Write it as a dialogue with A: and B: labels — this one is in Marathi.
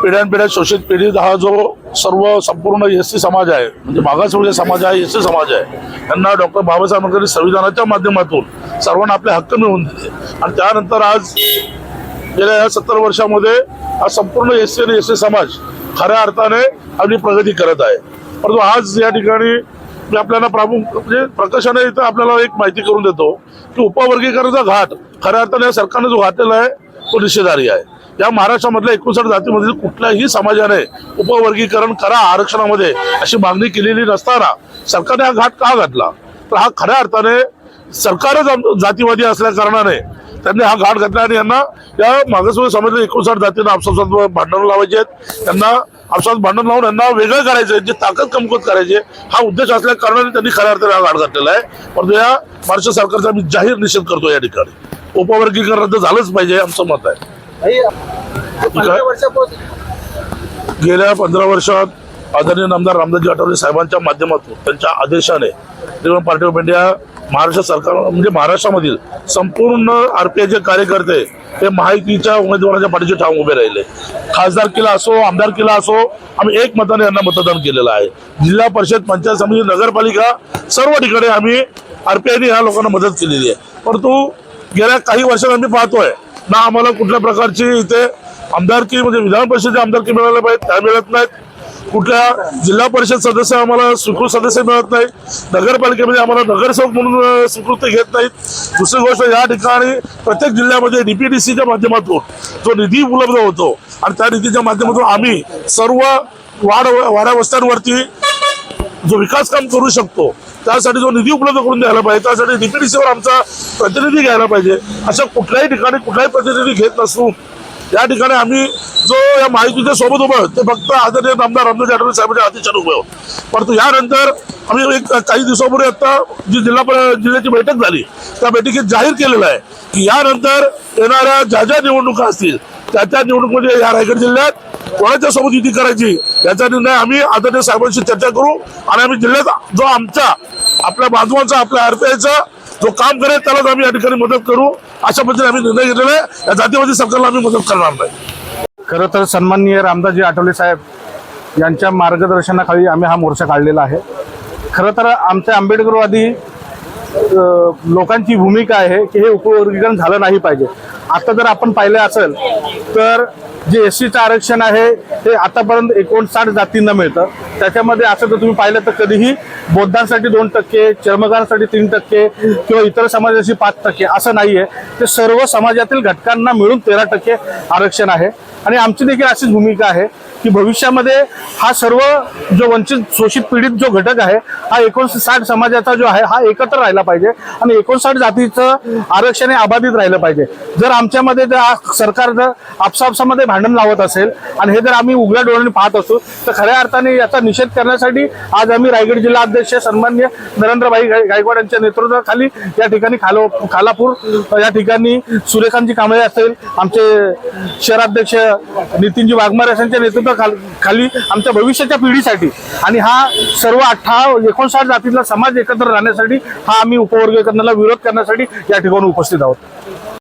A: पिढ्यानपिढ्या शोषित पिढीत हा जो सर्व संपूर्ण एससी समाज आहे, म्हणजे मागासवर्गीय समाज आहे, एससी समाज आहे, त्यांना डॉक्टर बाबासाहेब आंबेडकर संविधानाच्या माध्यमातून सर्वांना आपले हक्क मिळवून दिले. आणि त्यानंतर आज गेल्या या 70 वर्षामध्ये हा संपूर्ण एससी आणि एसटी समाज खऱ्या अर्थाने आपली प्रगती करत आहे. परंतु आज या ठिकाणी मी आपल्याला म्हणजे प्रकर्षाने इथं आपल्याला एक माहिती करून देतो की उपवर्गीकरणाचा घाट खऱ्या अर्थाने या सरकारने जो घातलेला आहे तो निषेधार्ह आहे. या महाराष्ट्रामधल्या 59 जातीमधील कुठल्याही समाजाने उपवर्गीकरण करा आरक्षणामध्ये अशी मागणी केलेली नसताना सरकारने हा घाट का घातला? तर हा खऱ्या अर्थाने सरकारच जातीवादी असल्या कारणाने त्यांनी हा घाट घातला आणि यांना या मागासवर्गीय समाजातील 59 जातींना आपसात भांडण लावायचे आहेत, त्यांना आपसात भांडण लावून यांना वेगळं करायचं, जी ताकद कमकुवत करायची हा उद्देश असल्या कारणाने त्यांनी खऱ्या अर्थाने हा घाट घातलेला आहे. परंतु या महाराष्ट्र सरकारचा मी जाहीर निषेध करतो. या ठिकाणी उपवर्गीकरण रद्द झालंच पाहिजे आमचं मत आहे. गेल्या 15 वर्षात आदरणीय नामदार रामदासजी आठवले साहेबांच्या माध्यमातून त्यांच्या आदेशाने Republican Party of India Maharashtra सरकार म्हणजे महाराष्ट्रामधील संपूर्ण आरपीआयचे कार्यकर्ते हे महायुतीच्या उमेदवारांच्या पाठीशी ठाम उभे राहिले. खासदारकीला असो, आमदारकीला असो, आम्ही एक मताने यांना मतदान केलेलं आहे. जिल्हा परिषद, पंचायत समिती, नगरपालिका सर्व ठिकाणी आम्ही आरपीआयने ह्या लोकांना मदत केलेली आहे. परंतु गेल्या काही वर्षात आम्ही पाहतोय ना आम्हाला कुठल्या प्रकारची इथे आमदारकी म्हणजे विधान परिषदेची आमदारकी मिळायला पाहिजे त्या मिळत नाहीत. कुठल्या जिल्हा परिषद सदस्य आम्हाला स्वीकृत सदस्य मिळत नाही. नगरपालिकेमध्ये आम्हाला नगरसेवक म्हणून स्वीकृती घेत नाहीत. दुसरी गोष्ट, या ठिकाणी प्रत्येक जिल्ह्यामध्ये डीपीडीसीच्या माध्यमातून जो निधी उपलब्ध होतो आणि त्या निधीच्या माध्यमातून आम्ही सर्व वाड्या वस्त्यांवरती जो विकास काम करू शकतो त्यासाठी जो निधी उपलब्ध करून द्यायला पाहिजे, त्यासाठी डीपीडीसीवर आमचा प्रतिनिधी घ्यायला पाहिजे. अशा कुठल्याही ठिकाणी कुठलाही प्रतिनिधी घेत नसून या ठिकाणी आम्ही जो या माहितीच्या सोबत उभं आहोत ते फक्त आदरणीय नामदार रामदासजी आठवले साहेबांच्या आदेशाने उभे आहोत. परंतु यानंतर आम्ही काही दिवसापूर्वी आता जी जिल्ह्याची बैठक झाली त्या बैठकीत जाहीर केलेलं आहे की यानंतर येणाऱ्या ज्या निवडणुका असतील त्या निवडणुकीमध्ये या रायगड जिल्ह्यात कोणाच्या सोबत युती करायची याचा निर्णय आम्ही आदरणीय साहेबांशी चर्चा करू आणि आम्ही जिल्ह्यात जो आपल्या बांधवांचा आपल्या आरपीआयचा जो काम करेल त्यालाच आम्ही या ठिकाणी मदत करू अशा पद्धतीने आम्ही निर्णय घेतलेला आहे. या जातीवादी सरकारला आम्ही मदत करणार नाही.
B: खरं तर सन्माननीय रामदासजी आठवले साहेब यांच्या मार्गदर्शनाखाली आम्ही हा मोर्चा काढलेला आहे. खरं तर आमच्या आंबेडकरवादी लोकांची भूमिका आहे की हे उपवर्गीकरण झालं नाही पाहिजे. आता जर आपण पाहिलं असेल तर जे एससीचं आरक्षण आहे हे आतापर्यंत 59 जातींना मिळतं. त्याच्यामध्ये असं जर तुम्ही पाहिलं तर कधीही बौद्धांसाठी 2%, चर्मकारांसाठी 3% किंवा इतर समाजाशी 5% असं नाही आहे. ते सर्व समाजातील घटकांना मिळून 13% आरक्षण आहे. आणि आमची देखील अशीच भूमिका आहे की भविष्यामध्ये हा सर्व जो वंचित शोषित पीडित जो घटक आहे हा 59 समाजाचा जो आहे हा एकत्र राहिला पाहिजे आणि 59 जातीचं आरक्षण हे अबाधित राहिलं पाहिजे. जर आमच्यामध्ये जर सरकार जर आपसामध्ये भांडण लावत असेल आणि हे जर आम्ही उघड्या डोळ्यांनी पाहत असू तर खऱ्या अर्थाने याचा निषेध करण्यासाठी आज आम्ही रायगड जिल्हा अध्यक्ष सन्माननीय नरेंद्रभाई गायकवाड यांच्या नेतृत्वाखाली या ठिकाणी खालापूर या ठिकाणी सूर्यकांतजी कांबळे असेल, आमचे शहराध्यक्ष नितीनजी वाघमारे यांच्या नेतृत्वाखाली आमच्या भविष्याच्या पिढीसाठी आणि हा सर्व 59 जातीतला समाज एकत्र राहण्यासाठी हा आम्ही उपवर्गीकरणाला विरोध करण्यासाठी या ठिकाणी उपस्थित आहोत.